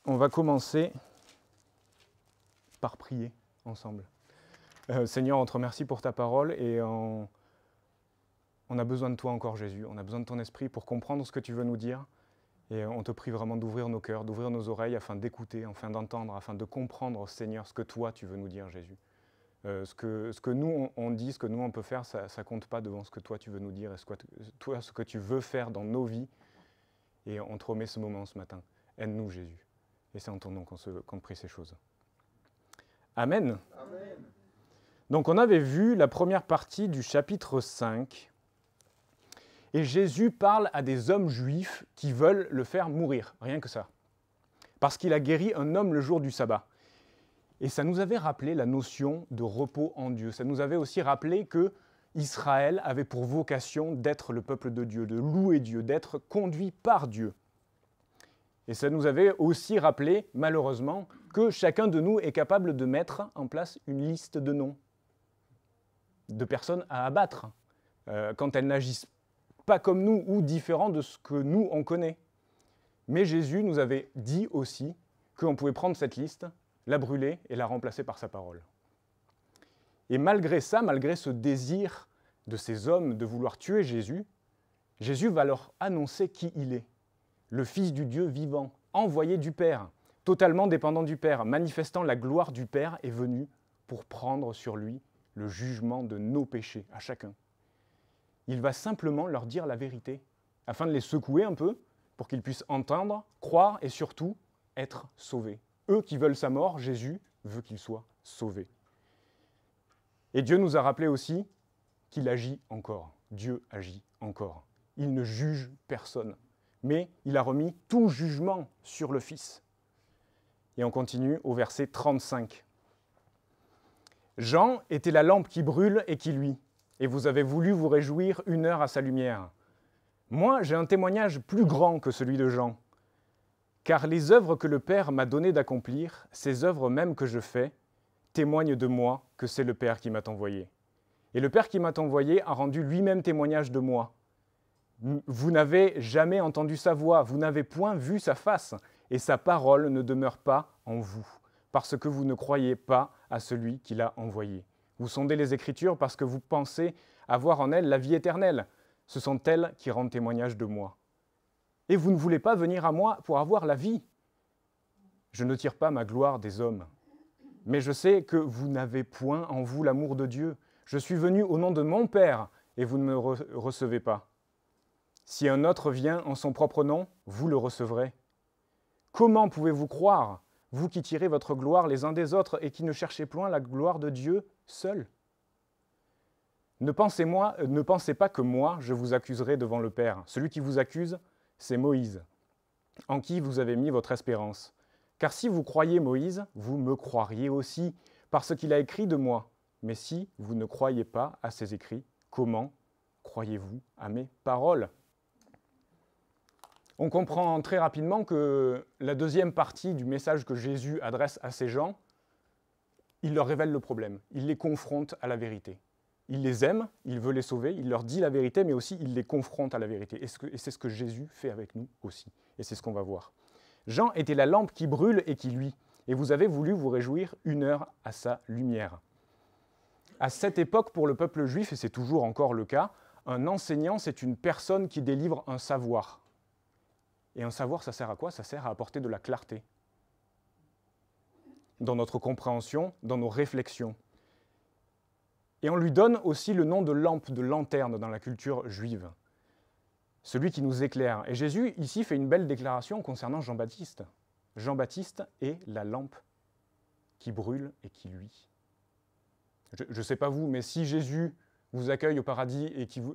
on va commencer par prier ensemble. Seigneur, on te remercie pour ta parole et on a besoin de toi encore, Jésus. On a besoin de ton esprit pour comprendre ce que tu veux nous dire. Et on te prie vraiment d'ouvrir nos cœurs, d'ouvrir nos oreilles afin d'écouter, afin d'entendre, afin de comprendre, Seigneur, ce que toi tu veux nous dire, Jésus. Ce que nous on dit, ce que nous on peut faire, ça ne compte pas devant ce que toi tu veux nous dire et ce que tu veux faire dans nos vies. Et on te remet ce moment ce matin. Aide-nous, Jésus. Et c'est en ton nom qu'on prie ces choses. Amen. Amen. Donc on avait vu la première partie du chapitre 5. Et Jésus parle à des hommes juifs qui veulent le faire mourir, rien que ça. Parce qu'il a guéri un homme le jour du sabbat. Et ça nous avait rappelé la notion de repos en Dieu. Ça nous avait aussi rappelé que Israël avait pour vocation d'être le peuple de Dieu, de louer Dieu, d'être conduit par Dieu. Et ça nous avait aussi rappelé, malheureusement, que chacun de nous est capable de mettre en place une liste de noms, de personnes à abattre, quand elles n'agissent pas comme nous ou différents de ce que nous, on connaît. Mais Jésus nous avait dit aussi qu'on pouvait prendre cette liste, la brûler et la remplacer par sa parole. Et malgré ça, malgré ce désir de ces hommes de vouloir tuer Jésus, Jésus va leur annoncer qui il est, le Fils du Dieu vivant, envoyé du Père, totalement dépendant du Père, manifestant la gloire du Père, est venu pour prendre sur lui le jugement de nos péchés, à chacun. Il va simplement leur dire la vérité, afin de les secouer un peu, pour qu'ils puissent entendre, croire et surtout être sauvés. Eux qui veulent sa mort, Jésus veut qu'ils soient sauvés. Et Dieu nous a rappelé aussi qu'il agit encore. Dieu agit encore. Il ne juge personne, mais il a remis tout jugement sur le Fils. Et on continue au verset 35. Jean était la lampe qui brûle et qui luit. Et vous avez voulu vous réjouir 1 heure à sa lumière. Moi, j'ai un témoignage plus grand que celui de Jean. Car les œuvres que le Père m'a donné d'accomplir, ces œuvres mêmes que je fais, témoignent de moi que c'est le Père qui m'a envoyé. Et le Père qui m'a envoyé a rendu lui-même témoignage de moi. Vous n'avez jamais entendu sa voix, vous n'avez point vu sa face, et sa parole ne demeure pas en vous, parce que vous ne croyez pas à celui qui l'a envoyé. Vous sondez les Écritures parce que vous pensez avoir en elles la vie éternelle. Ce sont elles qui rendent témoignage de moi. Et vous ne voulez pas venir à moi pour avoir la vie. Je ne tire pas ma gloire des hommes. Mais je sais que vous n'avez point en vous l'amour de Dieu. Je suis venu au nom de mon Père et vous ne me recevez pas. Si un autre vient en son propre nom, vous le recevrez. Comment pouvez-vous croire, vous qui tirez votre gloire les uns des autres et qui ne cherchez point la gloire de Dieu seul? Ne pensez pas que moi, je vous accuserai devant le Père. Celui qui vous accuse, c'est Moïse, en qui vous avez mis votre espérance. Car si vous croyez Moïse, vous me croiriez aussi, parce qu'il a écrit de moi. Mais si vous ne croyez pas à ses écrits, comment croyez-vous à mes paroles? On comprend très rapidement que la deuxième partie du message que Jésus adresse à ces gens, il leur révèle le problème, il les confronte à la vérité. Il les aime, il veut les sauver, il leur dit la vérité, mais aussi il les confronte à la vérité. Et c'est ce que Jésus fait avec nous aussi. Et c'est ce qu'on va voir. Jean était la lampe qui brûle et qui luit, et vous avez voulu vous réjouir 1 heure à sa lumière. À cette époque, pour le peuple juif, et c'est toujours encore le cas, un enseignant, c'est une personne qui délivre un savoir. Et un savoir, ça sert à quoi? Ça sert à apporter de la clarté dans notre compréhension, dans nos réflexions. Et on lui donne aussi le nom de lampe, de lanterne dans la culture juive. Celui qui nous éclaire. Et Jésus, ici, fait une belle déclaration concernant Jean-Baptiste. Jean-Baptiste est la lampe qui brûle et qui luit. Je ne sais pas vous, mais si Jésus vous accueille au paradis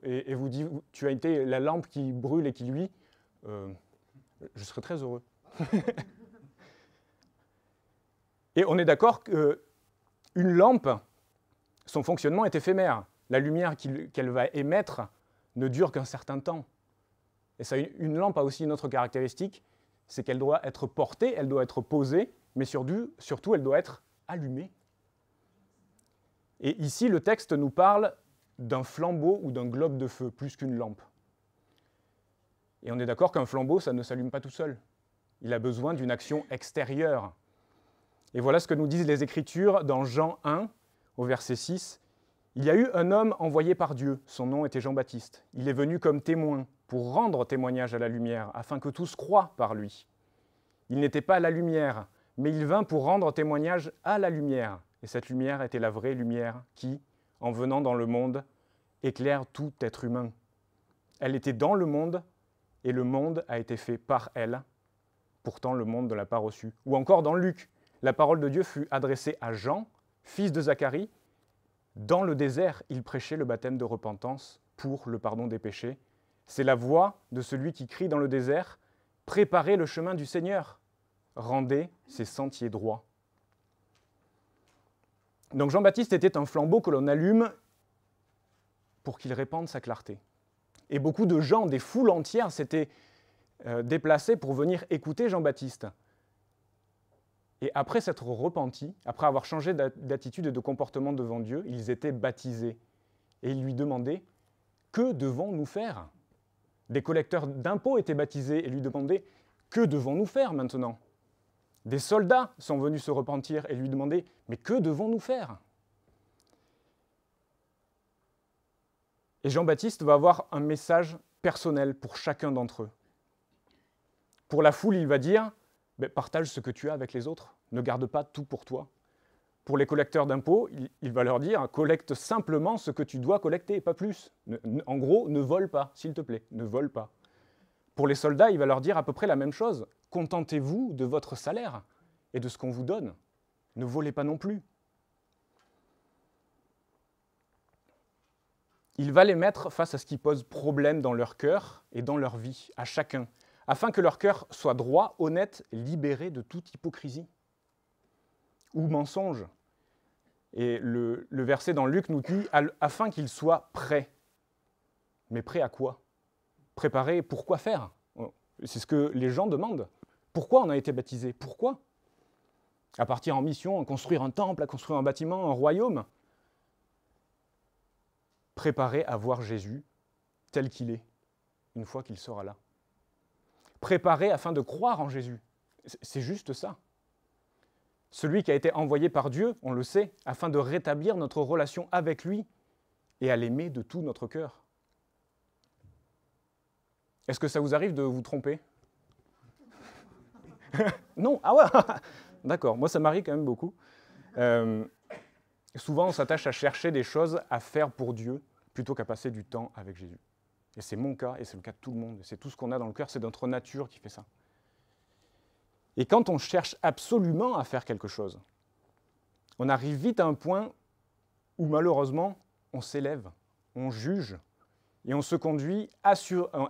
et vous dit « tu as été la lampe qui brûle et qui luit », je serais très heureux. Et on est d'accord qu'une lampe, son fonctionnement est éphémère. La lumière qu'elle va émettre ne dure qu'un certain temps. Et ça, une lampe a aussi une autre caractéristique, c'est qu'elle doit être portée, elle doit être posée, mais surtout elle doit être allumée. Et ici, le texte nous parle d'un flambeau ou d'un globe de feu, plus qu'une lampe. Et on est d'accord qu'un flambeau, ça ne s'allume pas tout seul. il a besoin d'une action extérieure. Et voilà ce que nous disent les Écritures dans Jean 1, au verset 6. « Il y a eu un homme envoyé par Dieu, son nom était Jean-Baptiste. Il est venu comme témoin, pour rendre témoignage à la lumière, afin que tous croient par lui. Il n'était pas la lumière, mais il vint pour rendre témoignage à la lumière. Et cette lumière était la vraie lumière qui, en venant dans le monde, éclaire tout être humain. Elle était dans le monde, et le monde a été fait par elle. Pourtant, le monde ne l'a pas reçue. » Ou encore dans Luc, la parole de Dieu fut adressée à Jean, fils de Zacharie. Dans le désert, il prêchait le baptême de repentance pour le pardon des péchés. C'est la voix de celui qui crie dans le désert « Préparez le chemin du Seigneur, rendez ses sentiers droits. » Donc Jean-Baptiste était un flambeau que l'on allume pour qu'il répande sa clarté. Et beaucoup de gens, des foules entières, s'étaient déplacés pour venir écouter Jean-Baptiste. Et après s'être repentis, après avoir changé d'attitude et de comportement devant Dieu, ils étaient baptisés. Et ils lui demandaient « Que devons-nous faire ?» Des collecteurs d'impôts étaient baptisés et lui demandaient « Que devons-nous faire maintenant ?» Des soldats sont venus se repentir et lui demander « Mais que devons-nous faire ?» Et Jean-Baptiste va avoir un message personnel pour chacun d'entre eux. Pour la foule, il va dire « Partage ce que tu as avec les autres, ne garde pas tout pour toi. » Pour les collecteurs d'impôts, il va leur dire « Collecte simplement ce que tu dois collecter, pas plus. En gros, ne vole pas, s'il te plaît, ne vole pas. » Pour les soldats, il va leur dire à peu près la même chose. « Contentez-vous de votre salaire et de ce qu'on vous donne. Ne volez pas non plus. » Il va les mettre face à ce qui pose problème dans leur cœur et dans leur vie, à chacun, afin que leur cœur soit droit, honnête, libéré de toute hypocrisie ou mensonge. Et le verset dans Luc nous dit « afin qu'ils soient prêts ». Mais prêts à quoi? Préparés, pourquoi faire? C'est ce que les gens demandent. Pourquoi on a été baptisé? Pourquoi? À partir en mission, à construire un temple, à construire un bâtiment, un royaume? Préparés à voir Jésus tel qu'il est, une fois qu'il sera là. Préparés afin de croire en Jésus. C'est juste ça. Celui qui a été envoyé par Dieu, on le sait, afin de rétablir notre relation avec lui et à l'aimer de tout notre cœur. Est-ce que ça vous arrive de vous tromper? Non? Ah ouais. D'accord, moi ça m'arrive quand même beaucoup. Souvent on s'attache à chercher des choses à faire pour Dieu plutôt qu'à passer du temps avec Jésus. Et c'est mon cas, et c'est le cas de tout le monde. C'est tout ce qu'on a dans le cœur, c'est notre nature qui fait ça. Et quand on cherche absolument à faire quelque chose, on arrive vite à un point où malheureusement on s'élève, on juge, et on se conduit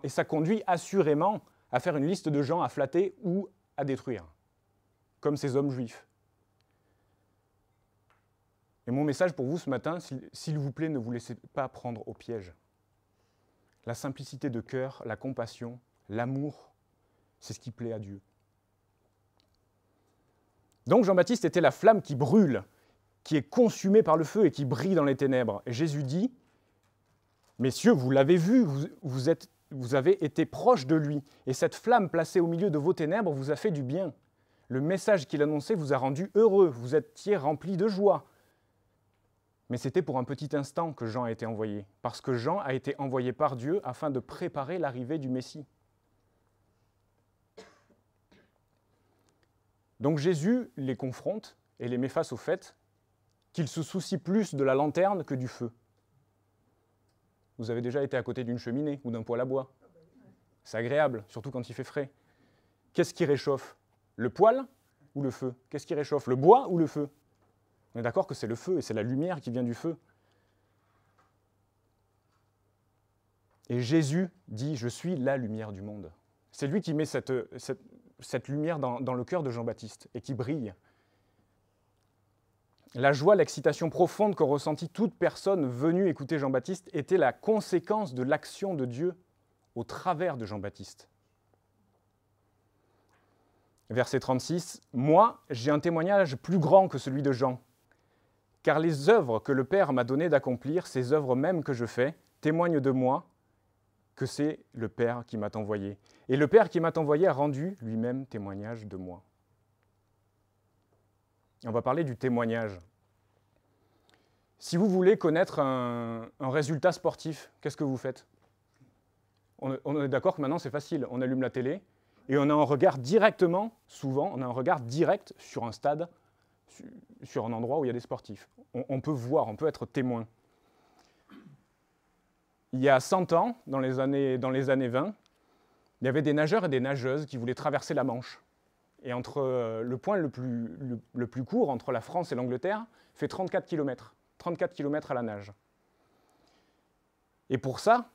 et ça conduit assurément à faire une liste de gens à flatter ou à détruire, comme ces hommes juifs. Et mon message pour vous ce matin, s'il vous plaît, ne vous laissez pas prendre au piège. La simplicité de cœur, la compassion, l'amour, c'est ce qui plaît à Dieu. Donc Jean-Baptiste était la flamme qui brûle, qui est consumée par le feu et qui brille dans les ténèbres. Et Jésus dit, « Messieurs, vous l'avez vu, vous avez été proches de lui, et cette flamme placée au milieu de vos ténèbres vous a fait du bien. Le message qu'il annonçait vous a rendu heureux, vous étiez remplis de joie. » Mais c'était pour un petit instant que Jean a été envoyé, parce que Jean a été envoyé par Dieu afin de préparer l'arrivée du Messie. Donc Jésus les confronte et les met face au fait qu'ils se soucient plus de la lanterne que du feu. Vous avez déjà été à côté d'une cheminée ou d'un poêle à bois. C'est agréable, surtout quand il fait frais. Qu'est-ce qui réchauffe? Le poêle ou le feu? Qu'est-ce qui réchauffe? Le bois ou le feu? On est d'accord que c'est le feu et c'est la lumière qui vient du feu. Et Jésus dit « Je suis la lumière du monde ». C'est lui qui met cette lumière dans le cœur de Jean-Baptiste et qui brille. La joie, l'excitation profonde que ressentit toute personne venue écouter Jean-Baptiste était la conséquence de l'action de Dieu au travers de Jean-Baptiste. Verset 36, « Moi, j'ai un témoignage plus grand que celui de Jean, car les œuvres que le Père m'a donné d'accomplir, ces œuvres mêmes que je fais, témoignent de moi, que c'est le Père qui m'a envoyé. Et le Père qui m'a envoyé a rendu lui-même témoignage de moi. On va parler du témoignage. Si vous voulez connaître un résultat sportif, qu'est-ce que vous faites ? On est d'accord que maintenant c'est facile. On allume la télé et on a un regard directement, souvent, on a un regard direct sur un stade, sur un endroit où il y a des sportifs. On peut voir, on peut être témoin. Il y a 100 ans, dans les années 20, il y avait des nageurs et des nageuses qui voulaient traverser la Manche. Et entre le point le plus court, entre la France et l'Angleterre, fait 34 km. 34 km à la nage. Et pour ça,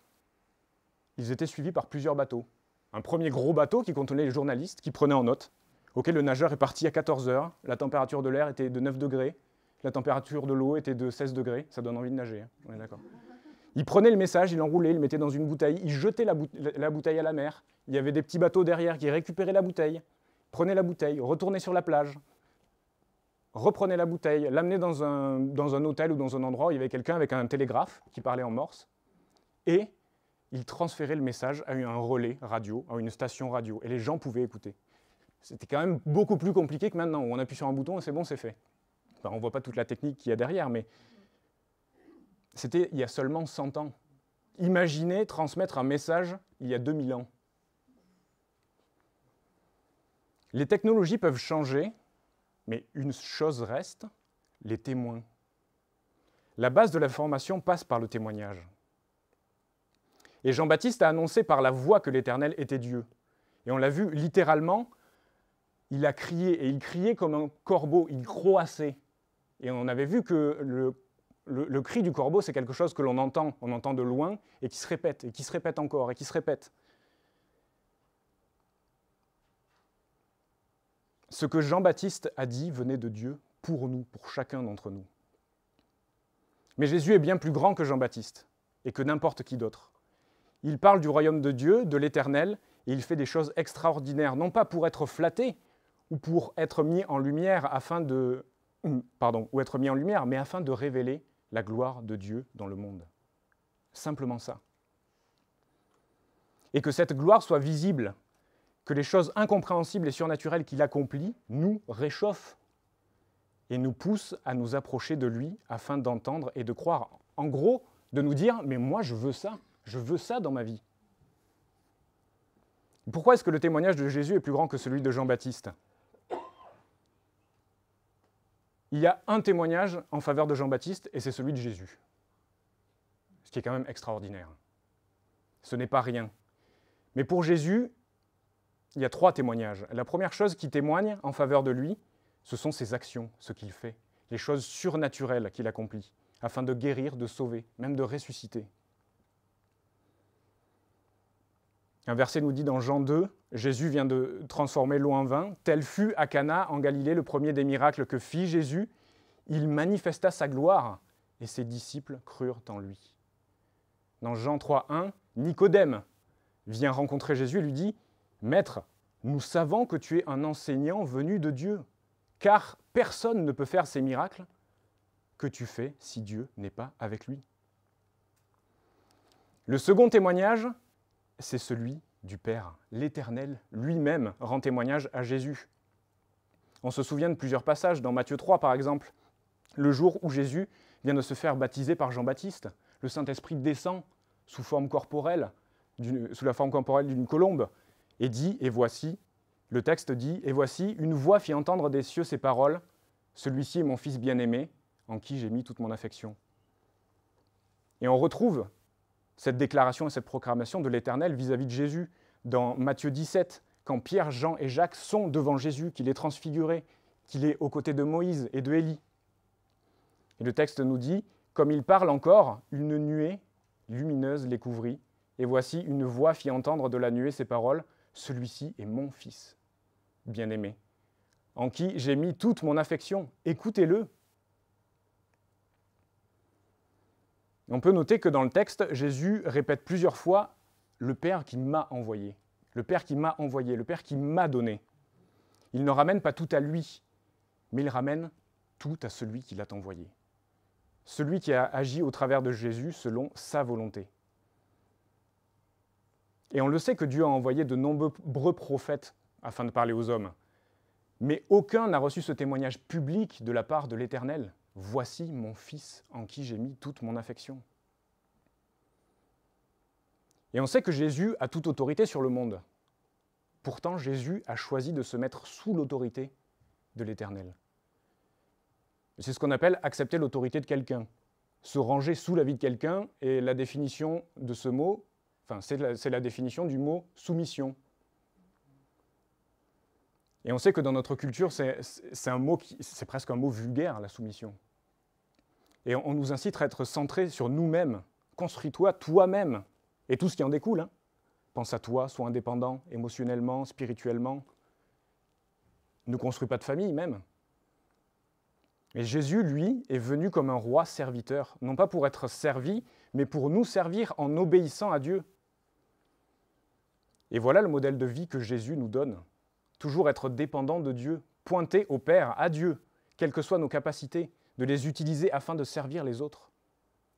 ils étaient suivis par plusieurs bateaux. Un premier gros bateau qui contenait les journalistes qui prenaient en note, auquel le nageur est parti à 14 heures, la température de l'air était de 9 degrés, la température de l'eau était de 16 degrés, ça donne envie de nager, hein, on est d'accord. Il prenait le message, il l'enroulait, il le mettait dans une bouteille, il jetait la bouteille à la mer. Il y avait des petits bateaux derrière qui récupéraient la bouteille, prenaient la bouteille, retournaient sur la plage, reprenaient la bouteille, l'amenaient dans un hôtel ou dans un endroit où il y avait quelqu'un avec un télégraphe qui parlait en morse, et il transférait le message à un relais radio, à une station radio, et les gens pouvaient écouter. C'était quand même beaucoup plus compliqué que maintenant, où on appuie sur un bouton et c'est bon, c'est fait. Enfin, on ne voit pas toute la technique qu'il y a derrière, mais c'était il y a seulement 100 ans. Imaginez transmettre un message il y a 2000 ans. Les technologies peuvent changer, mais une chose reste, les témoins. La base de l'information passe par le témoignage. Et Jean-Baptiste a annoncé par la voix que l'Éternel était Dieu. Et on l'a vu littéralement, il a crié, et il criait comme un corbeau, il croassait. Et on avait vu que le cri du corbeau, c'est quelque chose que l'on entend, on entend de loin, et qui se répète encore, et qui se répète. Ce que Jean-Baptiste a dit venait de Dieu pour nous, pour chacun d'entre nous. Mais Jésus est bien plus grand que Jean-Baptiste, et que n'importe qui d'autre. Il parle du royaume de Dieu, de l'Éternel, et il fait des choses extraordinaires, non pas pour être flatté, ou pour être mis en lumière mais afin de révéler la gloire de Dieu dans le monde. Simplement ça. Et que cette gloire soit visible, que les choses incompréhensibles et surnaturelles qu'il accomplit nous réchauffent et nous poussent à nous approcher de lui afin d'entendre et de croire. En gros, de nous dire « mais moi je veux ça dans ma vie ». Pourquoi est-ce que le témoignage de Jésus est plus grand que celui de Jean-Baptiste ? Il y a un témoignage en faveur de Jean-Baptiste et c'est celui de Jésus. Ce qui est quand même extraordinaire. Ce n'est pas rien. Mais pour Jésus, il y a 3 témoignages. La première chose qui témoigne en faveur de lui, ce sont ses actions, ce qu'il fait, les choses surnaturelles qu'il accomplit, afin de guérir, de sauver, même de ressusciter. Un verset nous dit dans Jean 2, Jésus vient de transformer l'eau en vin. Tel fut à Cana, en Galilée, le premier des miracles que fit Jésus. Il manifesta sa gloire et ses disciples crurent en lui. Dans Jean 3,1, Nicodème vient rencontrer Jésus et lui dit « Maître, nous savons que tu es un enseignant venu de Dieu, car personne ne peut faire ces miracles que tu fais si Dieu n'est pas avec lui. » Le second témoignage, c'est celui du Père. L'Éternel lui-même rend témoignage à Jésus. On se souvient de plusieurs passages, dans Matthieu 3 par exemple, le jour où Jésus vient de se faire baptiser par Jean-Baptiste. Le Saint-Esprit descend sous la forme corporelle d'une colombe et dit, et voici, le texte dit, et voici, une voix fit entendre des cieux ces paroles, celui-ci est mon Fils bien-aimé, en qui j'ai mis toute mon affection. Et on retrouve cette déclaration et cette proclamation de l'Éternel vis-à-vis de Jésus dans Matthieu 17, quand Pierre, Jean et Jacques sont devant Jésus, qu'il est transfiguré, qu'il est aux côtés de Moïse et de Élie. Et le texte nous dit, comme il parle encore, une nuée lumineuse les couvrit, et voici une voix fit entendre de la nuée ces paroles, celui-ci est mon Fils bien-aimé, en qui j'ai mis toute mon affection, écoutez-le. On peut noter que dans le texte, Jésus répète plusieurs fois « le Père qui m'a envoyé »,« le Père qui m'a envoyé »,« le Père qui m'a donné ». Il ne ramène pas tout à lui, mais il ramène tout à celui qui l'a envoyé. Celui qui a agi au travers de Jésus selon sa volonté. Et on le sait que Dieu a envoyé de nombreux prophètes afin de parler aux hommes. Mais aucun n'a reçu ce témoignage public de la part de l'Éternel. « Voici mon Fils en qui j'ai mis toute mon affection. » Et on sait que Jésus a toute autorité sur le monde. Pourtant, Jésus a choisi de se mettre sous l'autorité de l'Éternel. C'est ce qu'on appelle accepter l'autorité de quelqu'un. Se ranger sous la vie de quelqu'un, et la définition de ce mot, c'est la définition du mot soumission. Et on sait que dans notre culture, c'est presque un mot vulgaire, la soumission. Et on nous incite à être centrés sur nous-mêmes. Construis-toi toi-même, et tout ce qui en découle. Hein. Pense à toi, sois indépendant, émotionnellement, spirituellement. Ne construis pas de famille même. Et Jésus, lui, est venu comme un roi serviteur, non pas pour être servi, mais pour nous servir en obéissant à Dieu. Et voilà le modèle de vie que Jésus nous donne. Toujours être dépendant de Dieu, pointer au Père, à Dieu, quelles que soient nos capacités, de les utiliser afin de servir les autres,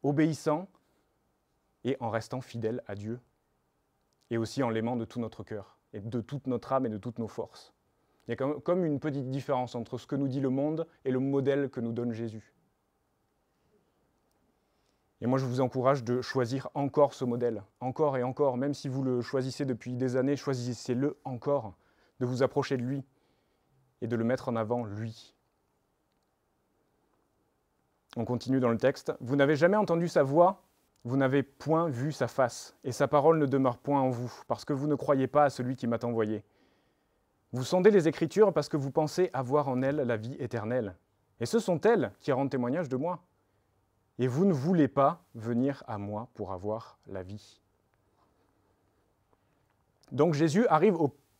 obéissant et en restant fidèle à Dieu, et aussi en l'aimant de tout notre cœur, et de toute notre âme et de toutes nos forces. Il y a comme une petite différence entre ce que nous dit le monde et le modèle que nous donne Jésus. Et moi, je vous encourage de choisir encore ce modèle, encore et encore, même si vous le choisissez depuis des années, choisissez-le encore, de vous approcher de lui et de le mettre en avant, lui. On continue dans le texte. « Vous n'avez jamais entendu sa voix, vous n'avez point vu sa face, et sa parole ne demeure point en vous, parce que vous ne croyez pas à celui qui m'a envoyé. Vous sondez les Écritures parce que vous pensez avoir en elles la vie éternelle. Et ce sont elles qui rendent témoignage de moi. Et vous ne voulez pas venir à moi pour avoir la vie. » Donc Jésus arrive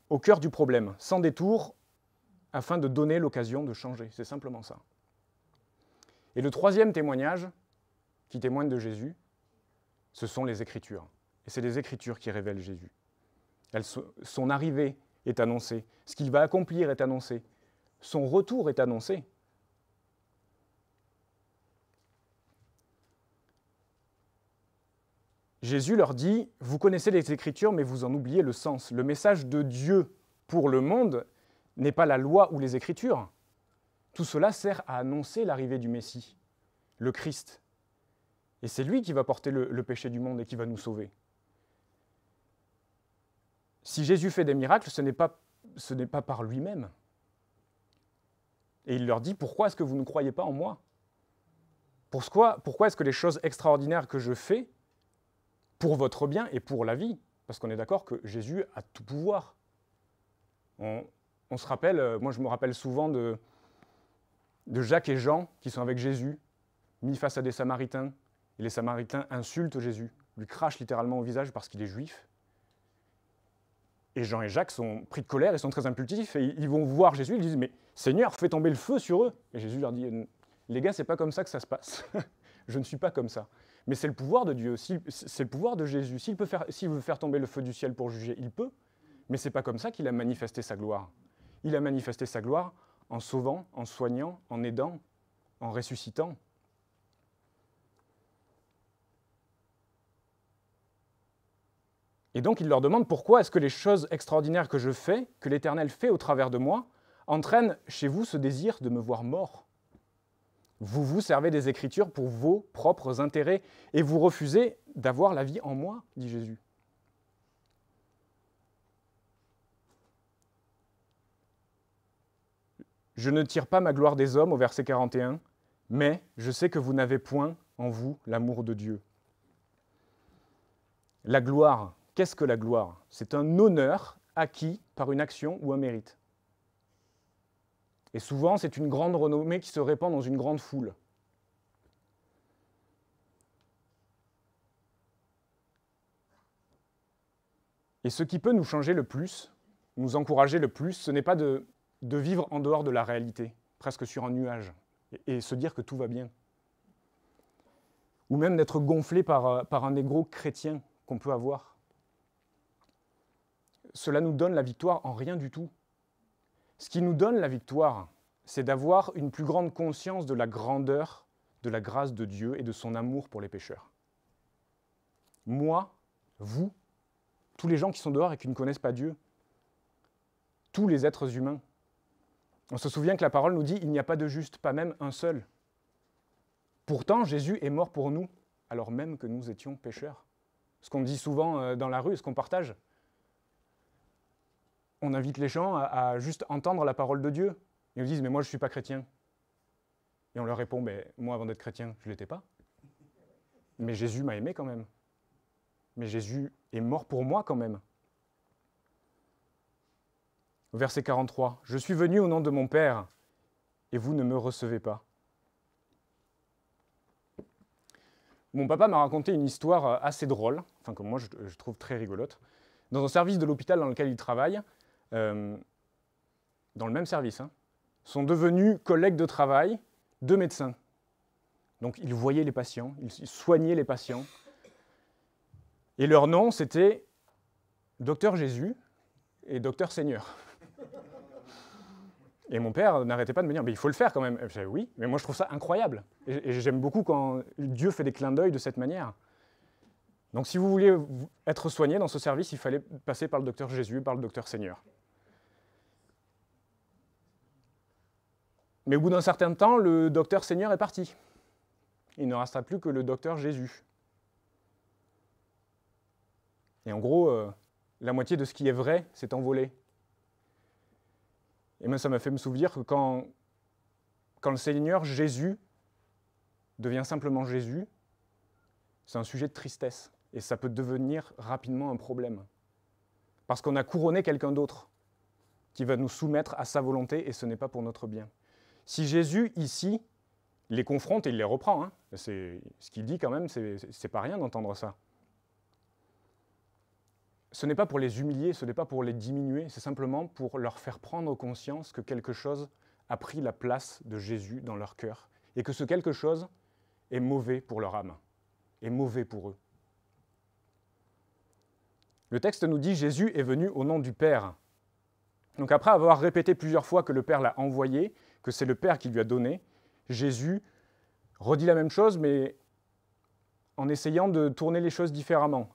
au cœur du problème, sans détour, afin de donner l'occasion de changer. C'est simplement ça. Et le troisième témoignage, qui témoigne de Jésus, ce sont les Écritures. Et c'est les Écritures qui révèlent Jésus. Son arrivée est annoncée, ce qu'il va accomplir est annoncé, son retour est annoncé. Jésus leur dit, « Vous connaissez les Écritures, mais vous en oubliez le sens. Le message de Dieu pour le monde n'est pas la loi ou les Écritures. Tout cela sert à annoncer l'arrivée du Messie, le Christ. Et c'est lui qui va porter le péché du monde et qui va nous sauver. Si Jésus fait des miracles, ce n'est pas par lui-même. » Et il leur dit, « Pourquoi est-ce que vous ne croyez pas en moi ? Pourquoi est-ce que les choses extraordinaires que je fais, pour votre bien et pour la vie, parce qu'on est d'accord que Jésus a tout pouvoir. » On se rappelle, moi je me rappelle souvent de Jacques et Jean qui sont avec Jésus, mis face à des Samaritains, et les Samaritains insultent Jésus, lui crachent littéralement au visage parce qu'il est juif. Et Jean et Jacques sont pris de colère, ils sont très impulsifs, et ils vont voir Jésus, ils disent « Mais Seigneur, fais tomber le feu sur eux !» Et Jésus leur dit « Les gars, c'est pas comme ça que ça se passe. Je ne suis pas comme ça. » Mais c'est le pouvoir de Dieu, c'est le pouvoir de Jésus. S'il veut faire tomber le feu du ciel pour juger, il peut. Mais ce n'est pas comme ça qu'il a manifesté sa gloire. Il a manifesté sa gloire en sauvant, en soignant, en aidant, en ressuscitant. Et donc il leur demande pourquoi est-ce que les choses extraordinaires que je fais, que l'Éternel fait au travers de moi, entraînent chez vous ce désir de me voir mort. Vous vous servez des Écritures pour vos propres intérêts et vous refusez d'avoir la vie en moi, dit Jésus. Je ne tire pas ma gloire des hommes, au verset 41, mais je sais que vous n'avez point en vous l'amour de Dieu. La gloire, qu'est-ce que la gloire ? C'est un honneur acquis par une action ou un mérite. Et souvent, c'est une grande renommée qui se répand dans une grande foule. Et ce qui peut nous changer le plus, nous encourager le plus, ce n'est pas de vivre en dehors de la réalité, presque sur un nuage, et se dire que tout va bien. Ou même d'être gonflé par un égo chrétien qu'on peut avoir. Cela nous donne la victoire en rien du tout. Ce qui nous donne la victoire, c'est d'avoir une plus grande conscience de la grandeur, de la grâce de Dieu et de son amour pour les pécheurs. Moi, vous, tous les gens qui sont dehors et qui ne connaissent pas Dieu, tous les êtres humains. On se souvient que la parole nous dit « il n'y a pas de juste, pas même un seul ». Pourtant, Jésus est mort pour nous, alors même que nous étions pécheurs. Ce qu'on dit souvent dans la rue, ce qu'on partage. On invite les gens à juste entendre la parole de Dieu. Ils nous disent « mais moi je ne suis pas chrétien ». Et on leur répond « moi avant d'être chrétien, je ne l'étais pas. Mais Jésus m'a aimé quand même. Mais Jésus est mort pour moi quand même. » Verset 43. « Je suis venu au nom de mon Père, et vous ne me recevez pas. » Mon papa m'a raconté une histoire assez drôle, enfin que moi je trouve très rigolote. Dans un service de l'hôpital dans lequel il travaille, dans le même service, sont devenus collègues de travail 2 médecins. Donc ils voyaient les patients, ils soignaient les patients. Et leur nom, c'était Docteur Jésus et Docteur Seigneur. Et mon père n'arrêtait pas de me dire « il faut le faire quand même ». Je disais « oui, mais moi je trouve ça incroyable ». Et j'aime beaucoup quand Dieu fait des clins d'œil de cette manière. Donc si vous vouliez être soigné dans ce service, il fallait passer par le Docteur Jésus, par le Docteur Seigneur. Mais au bout d'un certain temps, le Docteur Seigneur est parti. Il ne resta plus que le Docteur Jésus. Et en gros, la moitié de ce qui est vrai s'est envolé. Et moi, ça m'a fait me souvenir que quand le Seigneur Jésus devient simplement Jésus, c'est un sujet de tristesse. Et ça peut devenir rapidement un problème. Parce qu'on a couronné quelqu'un d'autre qui va nous soumettre à sa volonté et ce n'est pas pour notre bien. Si Jésus, ici, les confronte et il les reprend, ce qu'il dit quand même, c'est pas rien d'entendre ça. Ce n'est pas pour les humilier, ce n'est pas pour les diminuer, c'est simplement pour leur faire prendre conscience que quelque chose a pris la place de Jésus dans leur cœur et que ce quelque chose est mauvais pour leur âme, est mauvais pour eux. Le texte nous dit « Jésus est venu au nom du Père ». Donc après avoir répété plusieurs fois que le Père l'a envoyé, que c'est le Père qui lui a donné, Jésus redit la même chose, mais en essayant de tourner les choses différemment.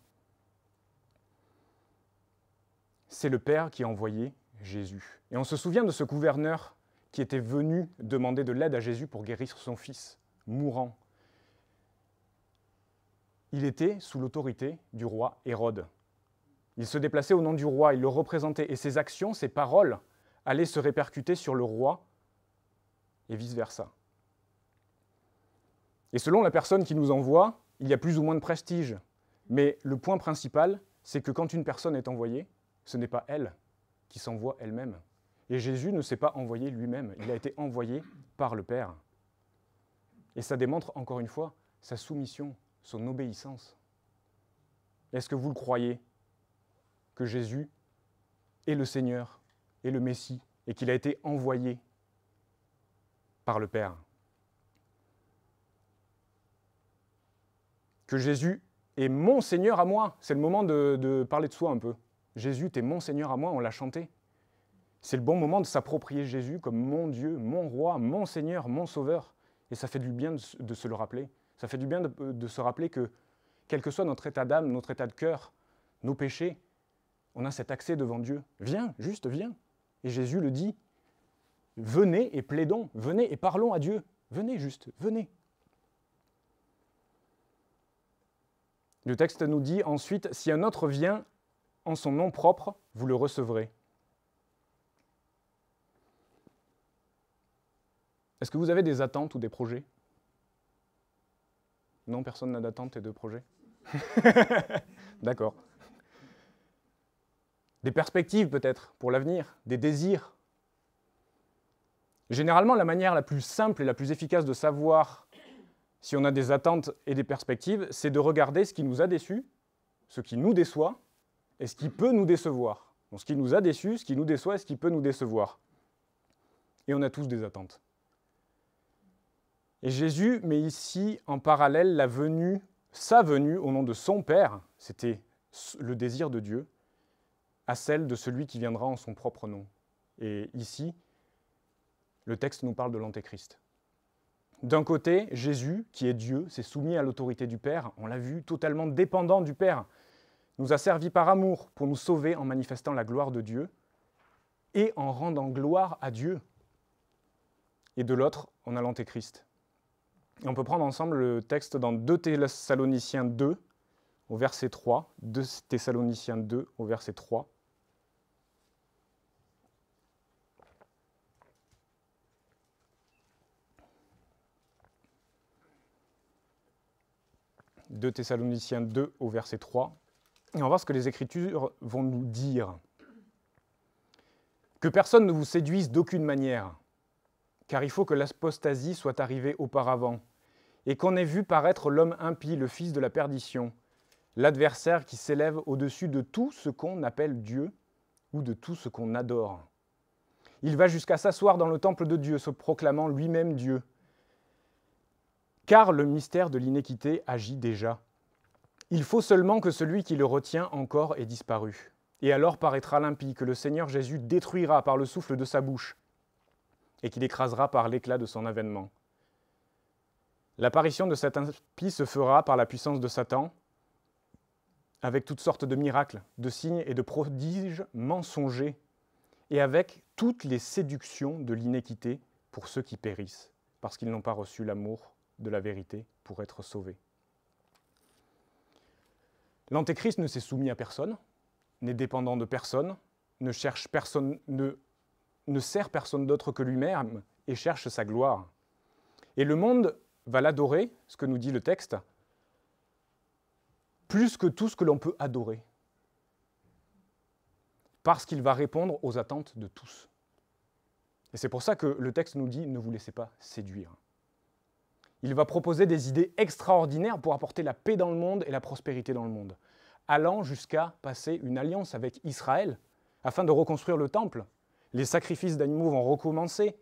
C'est le Père qui a envoyé Jésus. Et on se souvient de ce gouverneur qui était venu demander de l'aide à Jésus pour guérir son fils, mourant. Il était sous l'autorité du roi Hérode. Il se déplaçait au nom du roi, il le représentait, et ses actions, ses paroles, allaient se répercuter sur le roi, et vice-versa. Et selon la personne qui nous envoie, il y a plus ou moins de prestige. Mais le point principal, c'est que quand une personne est envoyée, ce n'est pas elle qui s'envoie elle-même. Et Jésus ne s'est pas envoyé lui-même, il a été envoyé par le Père. Et ça démontre, encore une fois, sa soumission, son obéissance. Est-ce que vous le croyez, que Jésus est le Seigneur, est le Messie, et qu'il a été envoyé par le Père? Que Jésus est mon Seigneur à moi. C'est le moment de parler de soi un peu. Jésus, t'es mon Seigneur à moi, on l'a chanté. C'est le bon moment de s'approprier Jésus comme mon Dieu, mon roi, mon Seigneur, mon Sauveur. Et ça fait du bien de se le rappeler. Ça fait du bien de se rappeler que, quel que soit notre état d'âme, notre état de cœur, nos péchés, on a cet accès devant Dieu. Viens, juste viens. Et Jésus le dit, venez et plaidons, venez et parlons à Dieu. Venez juste, venez. Le texte nous dit ensuite, si un autre vient en son nom propre, vous le recevrez. Est-ce que vous avez des attentes ou des projets? Non, personne n'a d'attente et de projet? D'accord. Des perspectives peut-être pour l'avenir, des désirs. Généralement, la manière la plus simple et la plus efficace de savoir si on a des attentes et des perspectives, c'est de regarder ce qui nous a déçus, ce qui nous déçoit, et ce qui peut nous décevoir. Donc, ce qui nous a déçus, ce qui nous déçoit et ce qui peut nous décevoir. Et on a tous des attentes. Et Jésus met ici en parallèle sa venue au nom de son Père, c'était le désir de Dieu, à celle de celui qui viendra en son propre nom. Et ici, le texte nous parle de l'Antéchrist. D'un côté, Jésus, qui est Dieu, s'est soumis à l'autorité du Père, on l'a vu, totalement dépendant du Père. nous a servi par amour pour nous sauver en manifestant la gloire de Dieu et en rendant gloire à Dieu. Et de l'autre, on a l'Antéchrist. Et on peut prendre ensemble le texte dans 2 Thessaloniciens 2, au verset 3. 2 Thessaloniciens 2, au verset 3. « 2 Thessaloniciens 2 au verset 3. Et on va voir ce que les Écritures vont nous dire. « Que personne ne vous séduise d'aucune manière, car il faut que l'apostasie soit arrivée auparavant, et qu'on ait vu paraître l'homme impie, le fils de la perdition, l'adversaire qui s'élève au-dessus de tout ce qu'on appelle Dieu ou de tout ce qu'on adore. Il va jusqu'à s'asseoir dans le temple de Dieu, se proclamant lui-même Dieu. Car le mystère de l'iniquité agit déjà. Il faut seulement que celui qui le retient encore ait disparu. Et alors paraîtra l'impie que le Seigneur Jésus détruira par le souffle de sa bouche, et qu'il écrasera par l'éclat de son avènement. L'apparition de cet impie se fera par la puissance de Satan, avec toutes sortes de miracles, de signes et de prodiges mensongers, et avec toutes les séductions de l'iniquité pour ceux qui périssent, parce qu'ils n'ont pas reçu l'amour de la vérité pour être sauvés. » L'Antéchrist ne s'est soumis à personne, n'est dépendant de personne, ne cherche personne, ne sert personne d'autre que lui-même et cherche sa gloire. Et le monde va l'adorer, ce que nous dit le texte, plus que tout ce que l'on peut adorer, parce qu'il va répondre aux attentes de tous. Et c'est pour ça que le texte nous dit « ne vous laissez pas séduire ». Il va proposer des idées extraordinaires pour apporter la paix dans le monde et la prospérité dans le monde, allant jusqu'à passer une alliance avec Israël afin de reconstruire le temple. Les sacrifices d'animaux vont recommencer,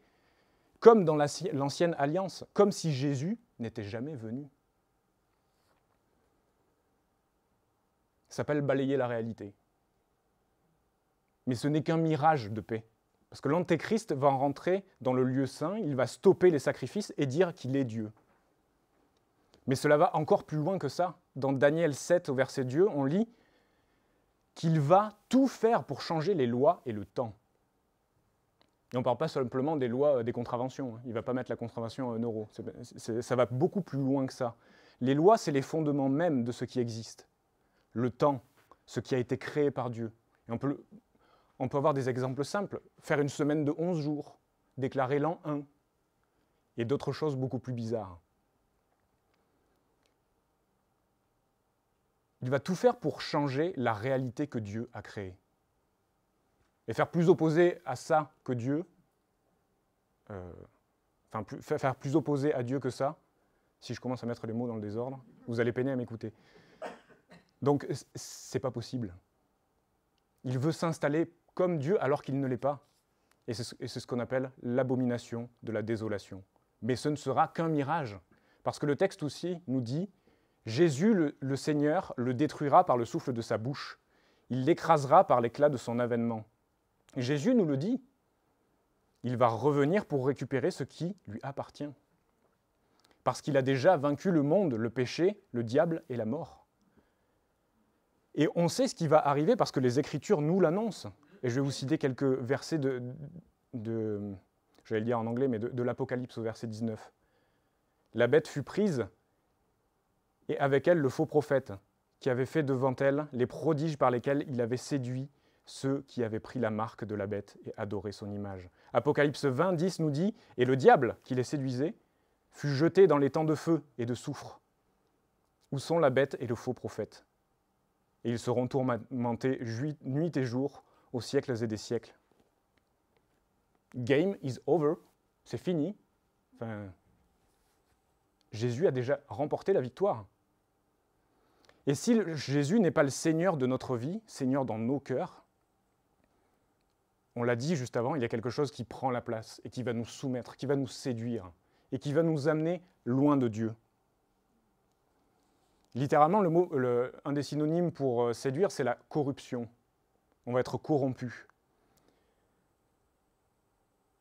comme dans l'ancienne alliance, comme si Jésus n'était jamais venu. Ça s'appelle balayer la réalité. Mais ce n'est qu'un mirage de paix. Parce que l'Antéchrist va rentrer dans le lieu saint, il va stopper les sacrifices et dire qu'il est Dieu. Mais cela va encore plus loin que ça. Dans Daniel 7, au verset 2, on lit qu'il va tout faire pour changer les lois et le temps. Et on ne parle pas simplement des lois des contraventions. Il ne va pas mettre la contravention à 1 euro. Ça va beaucoup plus loin que ça. Les lois, c'est les fondements même de ce qui existe. Le temps, ce qui a été créé par Dieu. Et on peut avoir des exemples simples. Faire une semaine de 11 jours, déclarer l'an 1, et d'autres choses beaucoup plus bizarres. Il va tout faire pour changer la réalité que Dieu a créée. Et faire plus opposé à ça que Dieu, faire plus opposé à Dieu que ça, si je commence à mettre les mots dans le désordre, vous allez peiner à m'écouter. Donc, c'est pas possible. Il veut s'installer comme Dieu alors qu'il ne l'est pas. Et c'est ce qu'on appelle l'abomination de la désolation. Mais ce ne sera qu'un mirage. Parce que le texte aussi nous dit « Jésus, le Seigneur, le détruira par le souffle de sa bouche. Il l'écrasera par l'éclat de son avènement. » Jésus nous le dit. Il va revenir pour récupérer ce qui lui appartient. Parce qu'il a déjà vaincu le monde, le péché, le diable et la mort. Et on sait ce qui va arriver parce que les Écritures nous l'annoncent. Et je vais vous citer quelques versets j'allais le dire en anglais, mais de l'Apocalypse au verset 19. La bête fut prise, et avec elle le faux prophète, qui avait fait devant elle les prodiges par lesquels il avait séduit ceux qui avaient pris la marque de la bête et adoré son image. Apocalypse 20, 10 nous dit « Et le diable, qui les séduisait, fut jeté dans les temps de feu et de soufre, où sont la bête et le faux prophète. Et ils seront tourmentés nuit et jour, aux siècles et des siècles. » Game is over, c'est fini. Jésus a déjà remporté la victoire. Et si Jésus n'est pas le Seigneur de notre vie, Seigneur dans nos cœurs, on l'a dit juste avant, il y a quelque chose qui prend la place et qui va nous soumettre, qui va nous séduire et qui va nous amener loin de Dieu. Littéralement, un des synonymes pour séduire, c'est la corruption. On va être corrompu.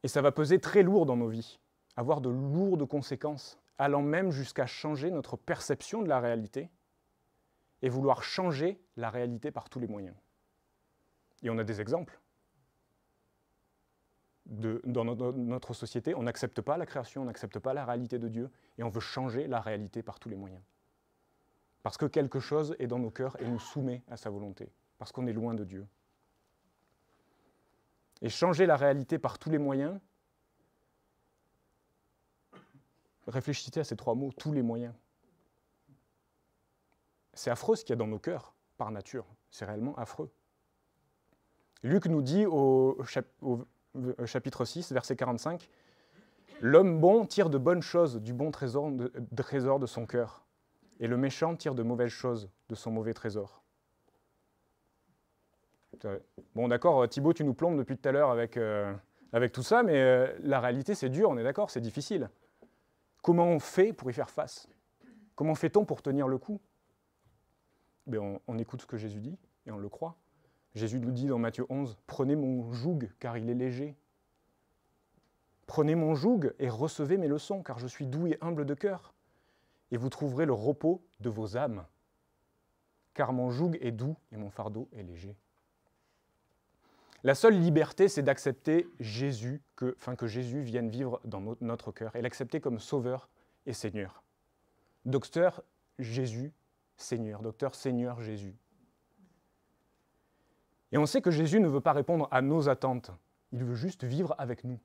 Et ça va peser très lourd dans nos vies, avoir de lourdes conséquences, allant même jusqu'à changer notre perception de la réalité et vouloir changer la réalité par tous les moyens. Et on a des exemples. Dans notre société, on n'accepte pas la création, on n'accepte pas la réalité de Dieu, et on veut changer la réalité par tous les moyens. Parce que quelque chose est dans nos cœurs et nous soumet à sa volonté, parce qu'on est loin de Dieu. Et changer la réalité par tous les moyens, réfléchissez à ces 3 mots, tous les moyens. C'est affreux ce qu'il y a dans nos cœurs, par nature. C'est réellement affreux. Luc nous dit au chapitre 6, verset 45, « L'homme bon tire de bonnes choses du bon trésor de son cœur, et le méchant tire de mauvaises choses de son mauvais trésor. » Bon, d'accord, Thibaut, tu nous plombes depuis tout à l'heure avec tout ça, mais la réalité, c'est dur, on est d'accord, c'est difficile. Comment on fait pour y faire face? Comment fait-on pour tenir le coup? On écoute ce que Jésus dit et on le croit. Jésus nous dit dans Matthieu 11, « Prenez mon joug, car il est léger. Prenez mon joug et recevez mes leçons, car je suis doux et humble de cœur. Et vous trouverez le repos de vos âmes. Car mon joug est doux et mon fardeau est léger. » La seule liberté, c'est d'accepter Jésus, que Jésus vienne vivre dans notre cœur, et l'accepter comme Sauveur et Seigneur. Docteur Jésus, Seigneur. Docteur Seigneur Jésus. Et on sait que Jésus ne veut pas répondre à nos attentes. Il veut juste vivre avec nous,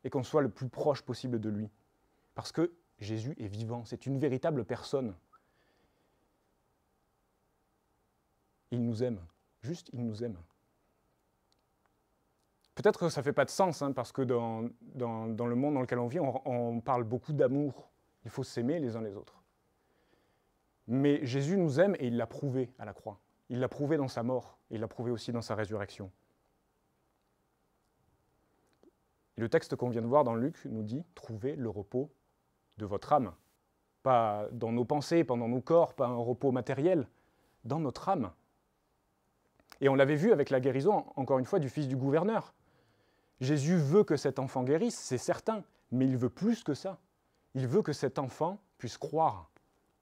et qu'on soit le plus proche possible de lui. Parce que Jésus est vivant, c'est une véritable personne. Il nous aime, juste il nous aime. Peut-être que ça ne fait pas de sens, parce que dans le monde dans lequel on vit, on parle beaucoup d'amour. Il faut s'aimer les uns les autres. Mais Jésus nous aime et il l'a prouvé à la croix. Il l'a prouvé dans sa mort, et il l'a prouvé aussi dans sa résurrection. Et le texte qu'on vient de voir dans Luc nous dit « Trouvez le repos de votre âme ». Pas dans nos pensées, pas dans nos corps, pas un repos matériel, dans notre âme. Et on l'avait vu avec la guérison, encore une fois, du fils du gouverneur. Jésus veut que cet enfant guérisse, c'est certain, mais il veut plus que ça. Il veut que cet enfant puisse croire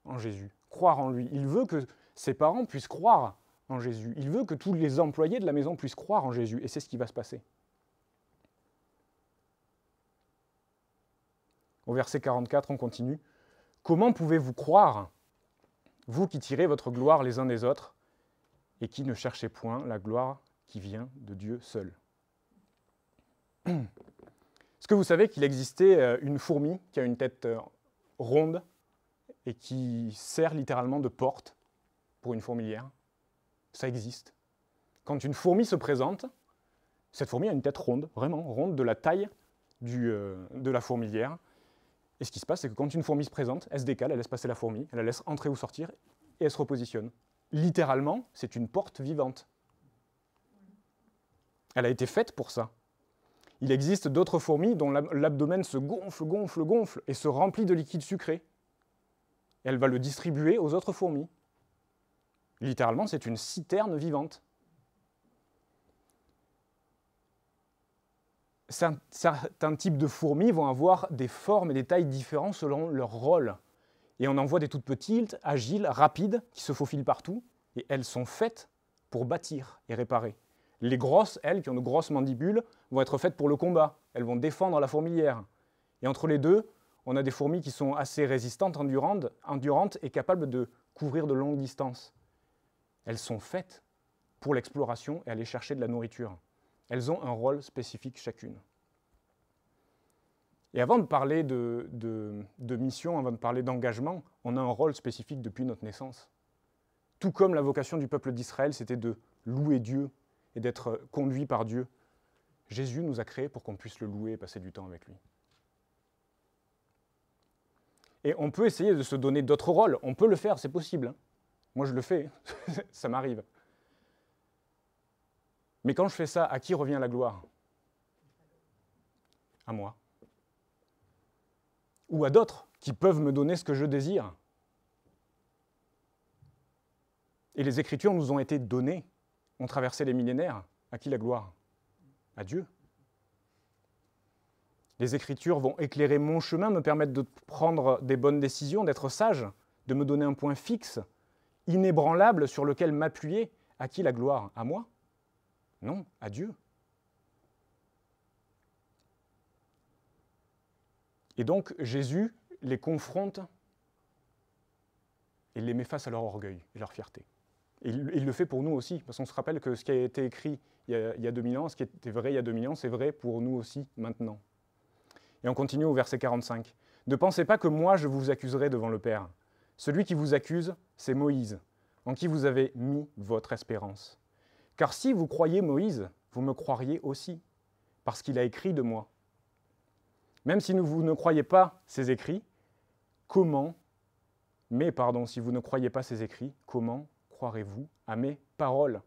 en Jésus, croire en lui. Il veut que ses parents puissent croire en Jésus. Il veut que tous les employés de la maison puissent croire en Jésus, et c'est ce qui va se passer. Au verset 44, on continue. « Comment pouvez-vous croire, vous qui tirez votre gloire les uns des autres, et qui ne cherchez point la gloire qui vient de Dieu seul. » Est-ce que vous savez qu'il existait une fourmi qui a une tête ronde et qui sert littéralement de porte pour une fourmilière? Ça existe. Quand une fourmi se présente, cette fourmi a une tête ronde, vraiment ronde, de la taille de la fourmilière. Et ce qui se passe, c'est que quand une fourmi se présente, elle se décale, elle laisse passer la fourmi, elle la laisse entrer ou sortir, et elle se repositionne. Littéralement, c'est une porte vivante. Elle a été faite pour ça. Il existe d'autres fourmis dont l'abdomen se gonfle, et se remplit de liquide sucré. Et elle va le distribuer aux autres fourmis. Littéralement, c'est une citerne vivante. Certains types de fourmis vont avoir des formes et des tailles différentes selon leur rôle. Et on en voit des toutes petites, agiles, rapides, qui se faufilent partout, et elles sont faites pour bâtir et réparer. Les grosses, elles, qui ont de grosses mandibules, vont être faites pour le combat. Elles vont défendre la fourmilière. Et entre les deux, on a des fourmis qui sont assez résistantes, endurantes et capables de couvrir de longues distances. Elles sont faites pour l'exploration et aller chercher de la nourriture. Elles ont un rôle spécifique chacune. Et avant de parler de mission, avant de parler d'engagement, on a un rôle spécifique depuis notre naissance. Tout comme la vocation du peuple d'Israël, c'était de louer Dieu et d'être conduit par Dieu. Jésus nous a créés pour qu'on puisse le louer et passer du temps avec lui. Et on peut essayer de se donner d'autres rôles. On peut le faire, c'est possible. Moi, je le fais. Ça m'arrive. Mais quand je fais ça, à qui revient la gloire? À moi. Ou à d'autres qui peuvent me donner ce que je désire. Et les Écritures nous ont été données, ont traversé les millénaires. À qui la gloire? À Dieu. Les Écritures vont éclairer mon chemin, me permettre de prendre des bonnes décisions, d'être sage, de me donner un point fixe inébranlable sur lequel m'appuyer. À qui la gloire? À moi? Non, à Dieu. Et donc Jésus les confronte et les met face à leur orgueil et leur fierté. Et il le fait pour nous aussi, parce qu'on se rappelle que ce qui a été écrit il y a 2000 ans, ce qui était vrai il y a 2000 ans, c'est vrai pour nous aussi maintenant. Et on continue au verset 45. « Ne pensez pas que moi je vous accuserai devant le Père. Celui qui vous accuse, c'est Moïse, en qui vous avez mis votre espérance. Car si vous croyez Moïse, vous me croiriez aussi, parce qu'il a écrit de moi. Même si vous ne croyez pas ses écrits, si vous ne croyez pas ses écrits, comment croirez-vous à mes paroles ?»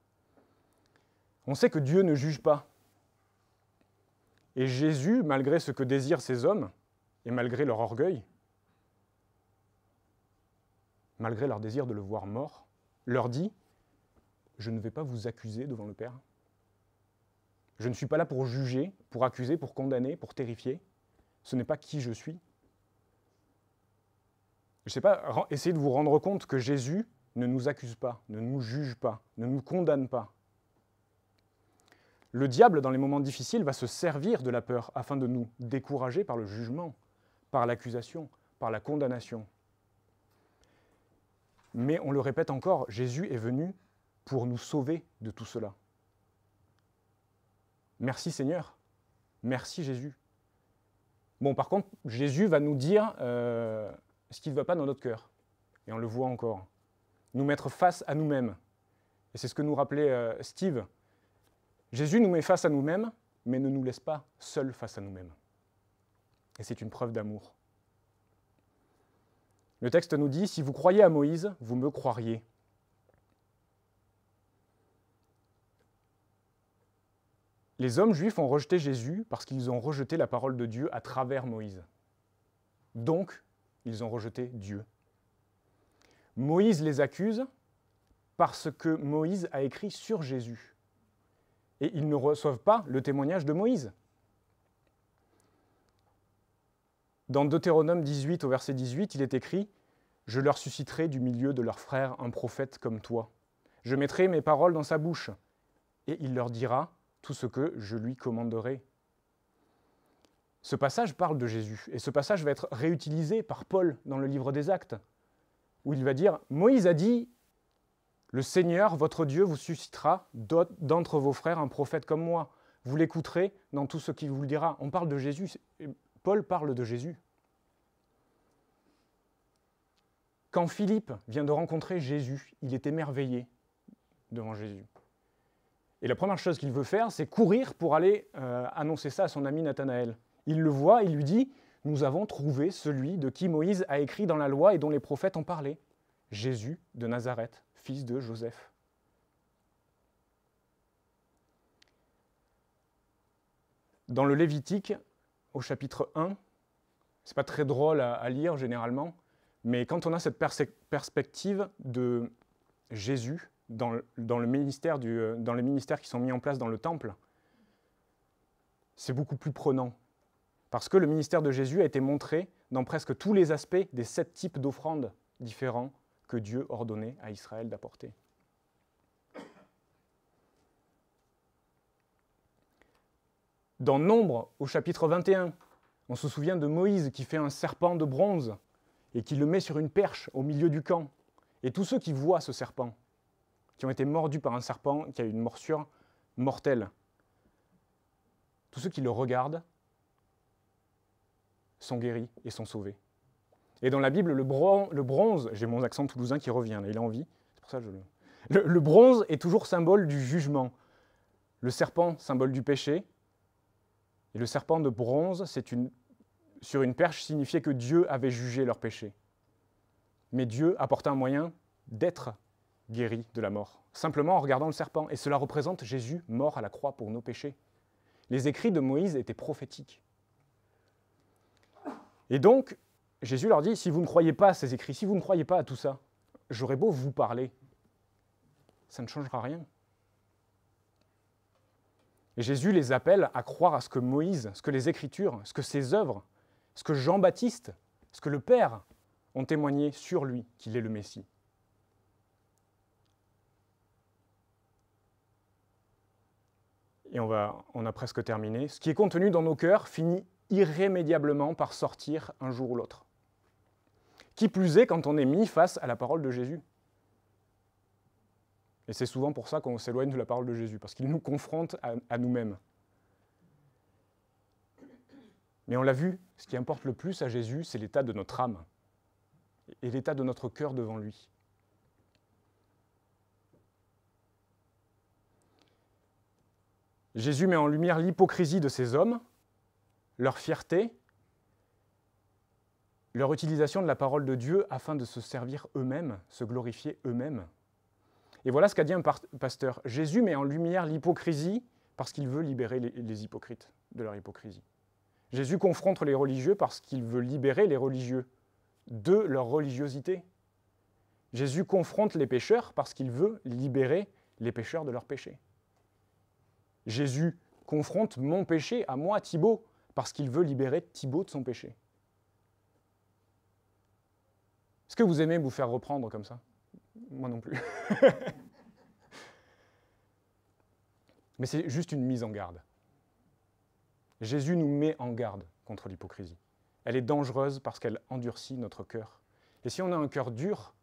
On sait que Dieu ne juge pas. Et Jésus, malgré ce que désirent ces hommes, et malgré leur orgueil, malgré leur désir de le voir mort, leur dit « Je ne vais pas vous accuser devant le Père. Je ne suis pas là pour juger, pour accuser, pour condamner, pour terrifier. Ce n'est pas qui je suis. » Je ne sais pas, essayez de vous rendre compte que Jésus ne nous accuse pas, ne nous juge pas, ne nous condamne pas. Le diable, dans les moments difficiles, va se servir de la peur afin de nous décourager par le jugement, par l'accusation, par la condamnation. Mais on le répète encore, Jésus est venu pour nous sauver de tout cela. Merci Seigneur, merci Jésus. Bon, par contre, Jésus va nous dire ce qui ne va pas dans notre cœur. Et on le voit encore. Nous mettre face à nous-mêmes. Et c'est ce que nous rappelait Steve. Jésus nous met face à nous-mêmes, mais ne nous laisse pas seuls face à nous-mêmes. Et c'est une preuve d'amour. Le texte nous dit « Si vous croyez à Moïse, vous me croiriez. » Les hommes juifs ont rejeté Jésus parce qu'ils ont rejeté la parole de Dieu à travers Moïse. Donc, ils ont rejeté Dieu. Moïse les accuse parce que Moïse a écrit sur Jésus. Et ils ne reçoivent pas le témoignage de Moïse. Dans Deutéronome 18, au verset 18, il est écrit « Je leur susciterai du milieu de leurs frères un prophète comme toi. Je mettrai mes paroles dans sa bouche, et il leur dira tout ce que je lui commanderai. » Ce passage parle de Jésus, et ce passage va être réutilisé par Paul dans le livre des Actes, où il va dire « Moïse a dit « Le Seigneur, votre Dieu, vous suscitera d'entre vos frères un prophète comme moi. Vous l'écouterez dans tout ce qu'il vous dira. » On parle de Jésus. Paul parle de Jésus. Quand Philippe vient de rencontrer Jésus, il est émerveillé devant Jésus. Et la première chose qu'il veut faire, c'est courir pour aller annoncer ça à son ami Nathanaël. Il le voit, il lui dit « Nous avons trouvé celui de qui Moïse a écrit dans la loi et dont les prophètes ont parlé. Jésus de Nazareth, fils de Joseph. » Dans le Lévitique, au chapitre 1, c'est pas très drôle à lire généralement, mais quand on a cette perspective de Jésus dans les ministères qui sont mis en place dans le temple, c'est beaucoup plus prenant. Parce que le ministère de Jésus a été montré dans presque tous les aspects des 7 types d'offrandes différents que Dieu ordonnait à Israël d'apporter. Dans Nombre, au chapitre 21, on se souvient de Moïse qui fait un serpent de bronze et qui le met sur une perche au milieu du camp. Et tous ceux qui voient ce serpent, qui ont été mordus par un serpent qui a une morsure mortelle, tous ceux qui le regardent sont guéris et sont sauvés. Et dans la Bible, le bronze, j'ai mon accent toulousain qui revient, là, il a envie, c'est pour ça que le bronze est toujours symbole du jugement. Le serpent, symbole du péché. Et le serpent de bronze, sur une perche, signifiait que Dieu avait jugé leur péché. Mais Dieu apportait un moyen d'être guéri de la mort, simplement en regardant le serpent. Et cela représente Jésus mort à la croix pour nos péchés. Les écrits de Moïse étaient prophétiques. Et donc, Jésus leur dit, si vous ne croyez pas à ces écrits, si vous ne croyez pas à tout ça, j'aurais beau vous parler, ça ne changera rien. Et Jésus les appelle à croire à ce que Moïse, ce que les Écritures, ce que ses œuvres, ce que Jean-Baptiste, ce que le Père ont témoigné sur lui, qu'il est le Messie. Et on a presque terminé. Ce qui est contenu dans nos cœurs finit irrémédiablement par sortir un jour ou l'autre. Qui plus est quand on est mis face à la parole de Jésus. Et c'est souvent pour ça qu'on s'éloigne de la parole de Jésus, parce qu'il nous confronte à nous-mêmes. Mais on l'a vu, ce qui importe le plus à Jésus, c'est l'état de notre âme et l'état de notre cœur devant lui. Jésus met en lumière l'hypocrisie de ces hommes, leur fierté, leur utilisation de la parole de Dieu afin de se servir eux-mêmes, se glorifier eux-mêmes. Et voilà ce qu'a dit un pasteur. Jésus met en lumière l'hypocrisie parce qu'il veut libérer les hypocrites de leur hypocrisie. Jésus confronte les religieux parce qu'il veut libérer les religieux de leur religiosité. Jésus confronte les pécheurs parce qu'il veut libérer les pécheurs de leurs péchés. Jésus confronte mon péché à moi, Thibaut, parce qu'il veut libérer Thibaut de son péché. Est-ce que vous aimez vous faire reprendre comme ça? Moi non plus. Mais c'est juste une mise en garde. Jésus nous met en garde contre l'hypocrisie. Elle est dangereuse parce qu'elle endurcit notre cœur. Et si on a un cœur dur,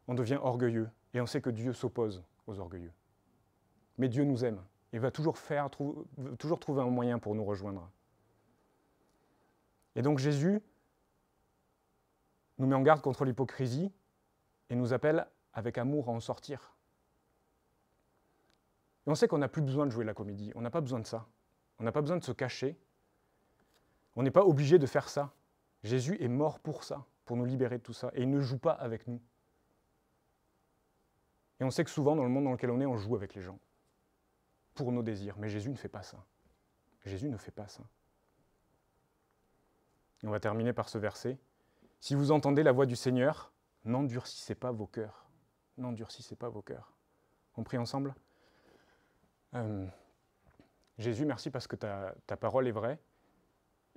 on devient orgueilleux. Et on sait que Dieu s'oppose aux orgueilleux. Mais Dieu nous aime. Il va toujours trouver un moyen pour nous rejoindre. Et donc Jésus nous met en garde contre l'hypocrisie et nous appelle avec amour à en sortir. Et on sait qu'on n'a plus besoin de jouer la comédie, on n'a pas besoin de ça. On n'a pas besoin de se cacher. On n'est pas obligé de faire ça. Jésus est mort pour ça, pour nous libérer de tout ça. Et il ne joue pas avec nous. Et on sait que souvent, dans le monde dans lequel on joue avec les gens. Pour nos désirs. Mais Jésus ne fait pas ça. Jésus ne fait pas ça. Et on va terminer par ce verset. Si vous entendez la voix du Seigneur, n'endurcissez pas vos cœurs. N'endurcissez pas vos cœurs. On prie ensemble ? Jésus, merci parce que ta parole est vraie.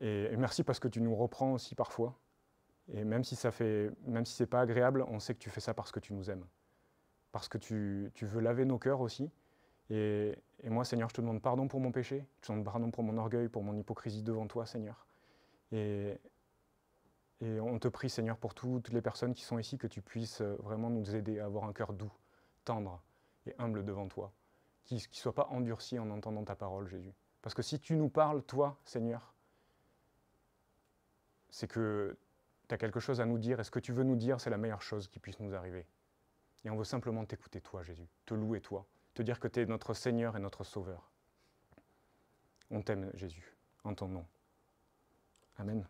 Et merci parce que tu nous reprends aussi parfois. Et même si c'est pas agréable, on sait que tu fais ça parce que tu nous aimes. Parce que tu veux laver nos cœurs aussi. Et moi, Seigneur, je te demande pardon pour mon péché. Je te demande pardon pour mon orgueil, pour mon hypocrisie devant toi, Seigneur. Et on te prie, Seigneur, pour toutes les personnes qui sont ici, que tu puisses vraiment nous aider à avoir un cœur doux, tendre et humble devant toi. Qui ne soit pas endurci en entendant ta parole, Jésus. Parce que si tu nous parles, toi, Seigneur, c'est que tu as quelque chose à nous dire, et ce que tu veux nous dire, c'est la meilleure chose qui puisse nous arriver. Et on veut simplement t'écouter, toi, Jésus, te louer, toi, te dire que tu es notre Seigneur et notre Sauveur. On t'aime, Jésus, en ton nom. Amen.